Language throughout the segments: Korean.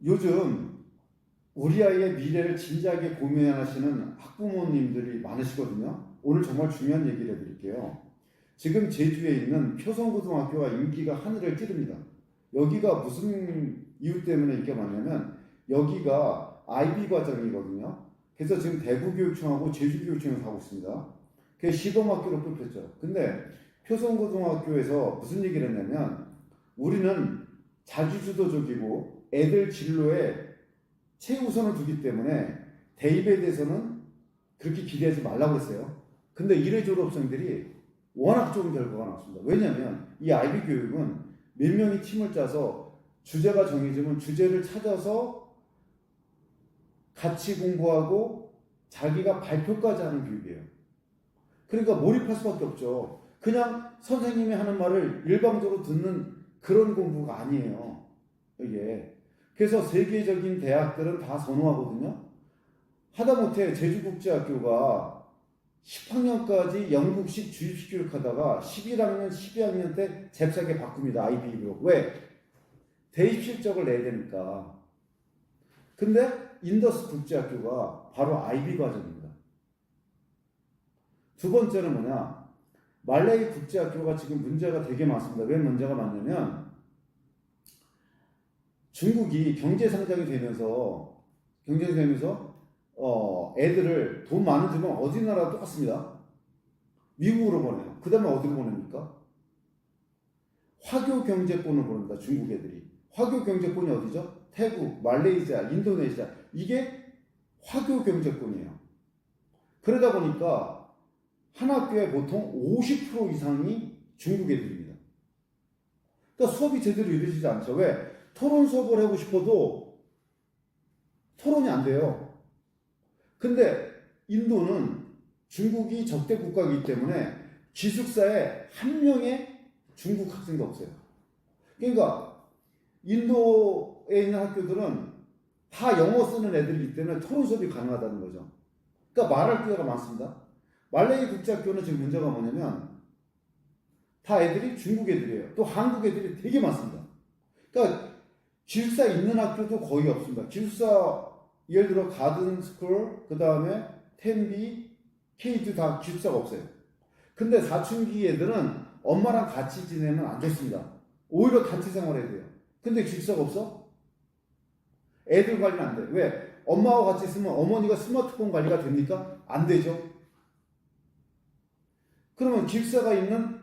요즘 우리 아이의 미래를 진지하게 고민하시는 학부모님들이 많으시거든요. 오늘 정말 중요한 얘기를 해드릴게요. 지금 제주에 있는 표성고등학교가 인기가 하늘을 찌릅니다. 여기가 무슨 이유 때문에 인기가 많냐면 여기가 IB 과정이거든요. 그래서 지금 대구교육청하고 제주교육청에서 하고 있습니다. 그게 시범학교로 뽑혔죠. 근데 표성고등학교에서 무슨 얘기를 했냐면 우리는 자기주도적이고 애들 진로에 최우선을 두기 때문에 대입에 대해서는 그렇게 기대하지 말라고 했어요. 근데 1회 졸업생들이 워낙 좋은 결과가 나왔습니다. 왜냐하면 이 IB 교육은 몇 명이 팀을 짜서 주제가 정해지면 주제를 찾아서 같이 공부하고 자기가 발표까지 하는 교육이에요. 그러니까 몰입할 수밖에 없죠. 그냥 선생님이 하는 말을 일방적으로 듣는 그런 공부가 아니에요. 이게. 그래서 세계적인 대학들은 다 선호하거든요. 하다못해 제주국제학교가 10학년까지 영국식 주입식 교육하다가 11학년, 12학년 때 잽싸게 바꿉니다. IB로. 왜? 대입 실적을 내야 되니까. 근데 인더스 국제학교가 바로 IB 과정입니다. 두 번째는 뭐냐? 말레이 국제학교가 지금 문제가 되게 많습니다. 왜 문제가 많냐면 중국이 경제성장이 되면서 애들을 돈 많은 집은 어디 나라도 똑같습니다. 미국으로 보내요. 그 다음에 어디로 보냅니까? 화교 경제권을 보냅니다. 중국 애들이. 화교 경제권이 어디죠? 태국, 말레이시아, 인도네시아. 이게 화교 경제권이에요. 그러다 보니까 한 학교에 보통 50% 이상이 중국 애들입니다. 그러니까 수업이 제대로 이루어지지 않죠. 왜? 토론 수업을 하고 싶어도 토론이 안 돼요. 근데 인도는 중국이 적대 국가이기 때문에 기숙사에 한 명의 중국 학생도 없어요. 그러니까 인도에 있는 학교들은 다 영어 쓰는 애들이기 때문에 토론 수업이 가능하다는 거죠. 그러니까 말할 기회가 많습니다. 말레이 국제학교는 지금 문제가 뭐냐면 다 애들이 중국 애들이에요. 또 한국 애들이 되게 많습니다. 그러니까 기숙사 있는 학교도 거의 없습니다. 기숙사 예를 들어 가든스쿨, 그 다음에 텐비, K도 다 기숙사가 없어요. 근데 사춘기 애들은 엄마랑 같이 지내면 안 됐습니다. 오히려 단체 생활해야 돼요. 근데 기숙사가 없어? 애들 관리는 안 돼. 왜? 엄마와 같이 있으면 어머니가 스마트폰 관리가 됩니까? 안 되죠. 그러면 기숙사가 있는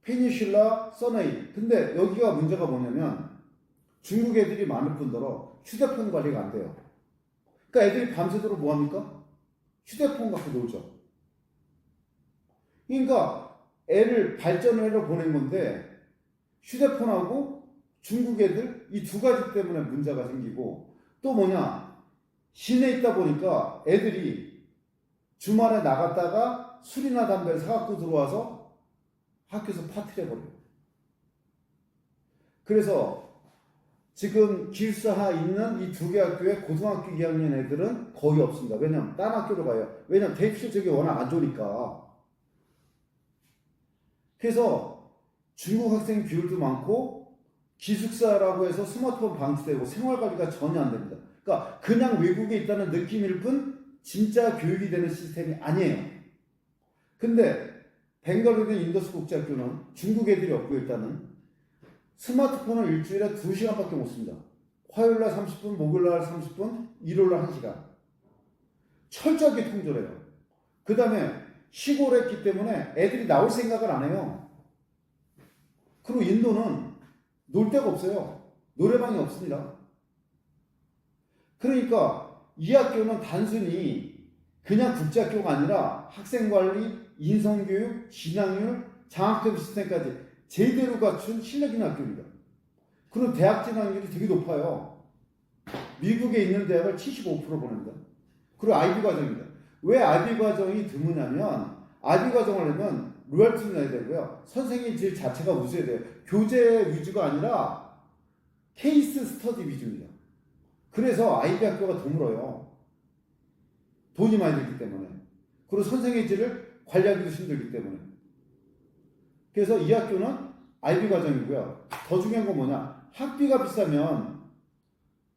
페니슐라, 서네이. 근데 여기가 문제가 뭐냐면 중국 애들이 많을 뿐더러 휴대폰 관리가 안 돼요. 그러니까 애들이 밤새도록 뭐합니까? 휴대폰 갖고 놀죠. 그러니까 애를 발전을 하러 보낸 건데 휴대폰하고 중국 애들 이 두 가지 때문에 문제가 생기고 또 뭐냐 시내에 있다 보니까 애들이 주말에 나갔다가 술이나 담배를 사갖고 들어와서 학교에서 파티를 해버려요. 그래서 지금 기숙사 있는 이 두 개 학교에 고등학교 2학년 애들은 거의 없습니다. 왜냐면 딴 학교로 가요. 왜냐면 대입 실적이 워낙 안 좋으니까. 그래서 중국 학생 비율도 많고 기숙사라고 해서 스마트폰 방치되고 생활관리가 전혀 안 됩니다. 그러니까 그냥 외국에 있다는 느낌일 뿐 진짜 교육이 되는 시스템이 아니에요. 근데 벵갈루르 인더스 국제학교는 중국 애들이 없고 일단은 스마트폰을 일주일에 2시간밖에 못 씁니다. 화요일날 30분, 목요일날 30분, 일요일날 1시간. 철저하게 통제해요. 그 다음에 시골에 있기 때문에 애들이 나올 생각을 안 해요. 그리고 인도는 놀 데가 없어요. 노래방이 없습니다. 그러니까 이 학교는 단순히 그냥 국제학교가 아니라 학생관리, 인성교육, 진학률, 장학금 시스템까지 제대로 갖춘 실력 있는 학교입니다. 그리고 대학 진학률이 되게 높아요. 미국에 있는 대학을 75% 보냅니다. 그리고 IB 과정입니다. 왜 IB 과정이 드무냐면 IB 과정을 하려면 로열티를 내야 되고요. 선생님 질 자체가 우수해야 돼요. 교재 위주가 아니라 케이스 스터디 위주입니다. 그래서 IB 학교가 드물어요. 돈이 많이 들기 때문에. 그리고 선생의 질을 관리하기도 힘들기 때문에. 그래서 이 학교는 IB 과정이고요. 더 중요한 건 뭐냐? 학비가 비싸면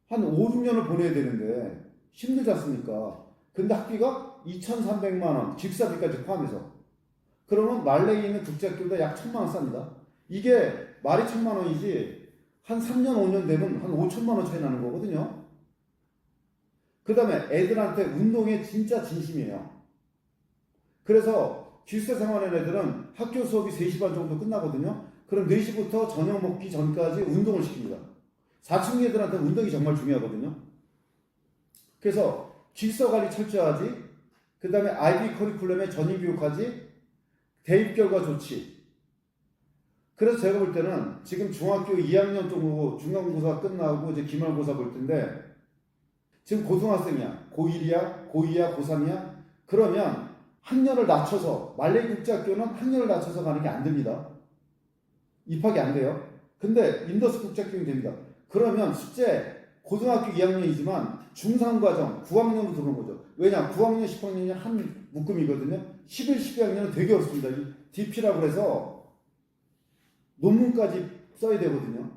한 5, 6년을 보내야 되는데 힘들지 않습니까? 근데 학비가 2,300만 원, 집사비까지 포함해서. 그러면 말레이에 있는 국제학교보다 약 1,000만 원 쌉니다. 이게 말이 1,000만 원이지 한 3년, 5년 되면 한 5천만 원 차이 나는 거거든요. 그 다음에 애들한테 운동에 진짜 진심이에요. 그래서 기숙사 생활하는 애들은 학교 수업이 3시 반 정도 끝나거든요. 그럼 4시부터 저녁 먹기 전까지 운동을 시킵니다. 사춘기 애들한테 운동이 정말 중요하거든요. 그래서 기숙사 관리 철저하지, 그 다음에 IB 커리큘럼에 전인 교육하지, 대입 결과 좋지. 그래서 제가 볼 때는 지금 중학교 2학년 정도 중간고사 끝나고 이제 기말고사 볼 텐데 지금 고등학생이야. 고1이야, 고2야, 고3이야. 그러면 학년을 낮춰서 말레이 국제학교는 학년을 낮춰서 가는 게 안 됩니다. 입학이 안 돼요. 근데 인더스 국제학교는 됩니다. 그러면 숙제 고등학교 2학년이지만 중3과정 9학년으로 들어오는 거죠. 왜냐? 9학년, 10학년이 한 묶음이거든요. 11, 12학년은 되게 어렵습니다. DP라고 해서 논문까지 써야 되거든요.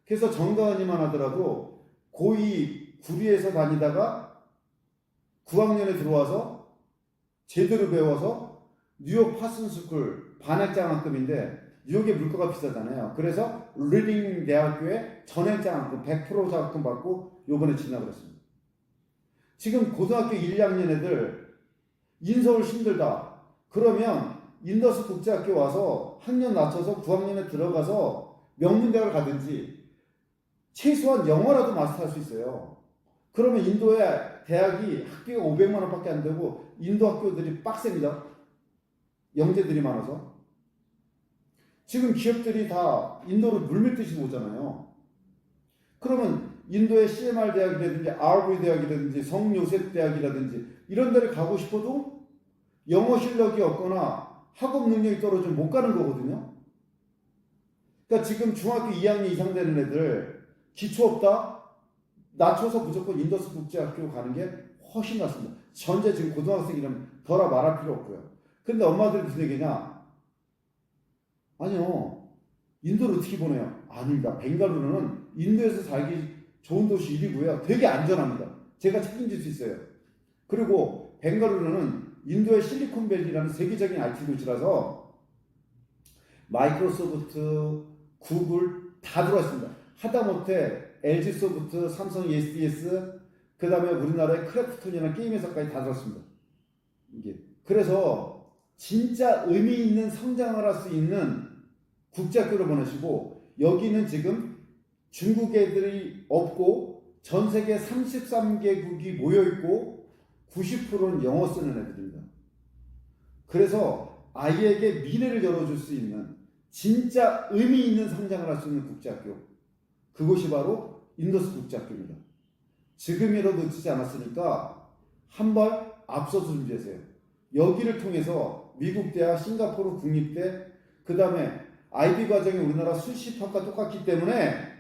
그래서 정가은이만 하더라도 고2 구리에서 다니다가 9학년에 들어와서 제대로 배워서 뉴욕 파슨스쿨 반학장학금인데 뉴욕의 물가가 비싸잖아요. 그래서 리딩 대학교에 전액장학금 100% 장학금 받고 요번에 진학을 했습니다. 지금 고등학교 1, 2학년 애들 인서울 힘들다. 그러면 인더스 국제학교 와서 학년 낮춰서 9학년에 들어가서 명문대학을 가든지 최소한 영어라도 마스터할 수 있어요. 그러면 인도의 대학이 학비가 500만 원밖에 안 되고 인도 학교들이 빡셉니다. 영재들이 많아서. 지금 기업들이 다 인도로 물밀듯이 오잖아요. 그러면 인도의 CMR 대학이라든지 RV 대학이라든지 성요셉 대학이라든지 이런 데를 가고 싶어도 영어 실력이 없거나 학업 능력이 떨어지면 못 가는 거거든요. 그러니까 지금 중학교 2학년 이상 되는 애들 기초 없다? 낮춰서 무조건 인더스 국제학교 가는 게 훨씬 낫습니다. 현재 지금 고등학생이라면 더라 말할 필요 없고요. 근데 엄마들이 무슨 얘기냐? 아니요. 인도를 어떻게 보내요? 아닙니다. 벵갈루루는 인도에서 살기 좋은 도시 1위고요. 되게 안전합니다. 제가 책임질 수 있어요. 그리고 벵갈루루는 인도의 실리콘밸리라는 세계적인 IT 도시라서 마이크로소프트, 구글 다 들어왔습니다. 하다못해 LG소프트, 삼성 SDS, 그 다음에 우리나라의 크래프톤이라는 게임 회사까지 다 들어왔습니다. 이게 그래서 진짜 의미 있는 성장을 할 수 있는 국제학교를 보내시고 여기는 지금 중국 애들이 없고 전 세계 33개국이 모여있고 90%는 영어 쓰는 애들입니다. 그래서 아이에게 미래를 열어줄 수 있는 진짜 의미 있는 성장을 할 수 있는 국제학교, 그곳이 바로 인더스 국제학교입니다. 지금이라도 놓치지 않았으니까 한 발 앞서서 준비하세요. 여기를 통해서 미국 대학, 싱가포르 국립대, 그 다음에 IB 과정이 우리나라 수시학과 똑같기 때문에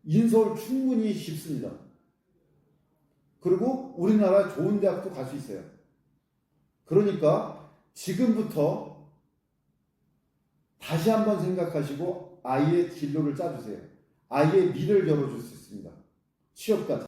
인서울 충분히 쉽습니다. 그리고 우리나라 좋은 대학도 갈 수 있어요. 그러니까 지금부터 다시 한번 생각하시고 아이의 진로를 짜주세요. 아이의 미래를 열어줄 수 있습니다. 취업까지.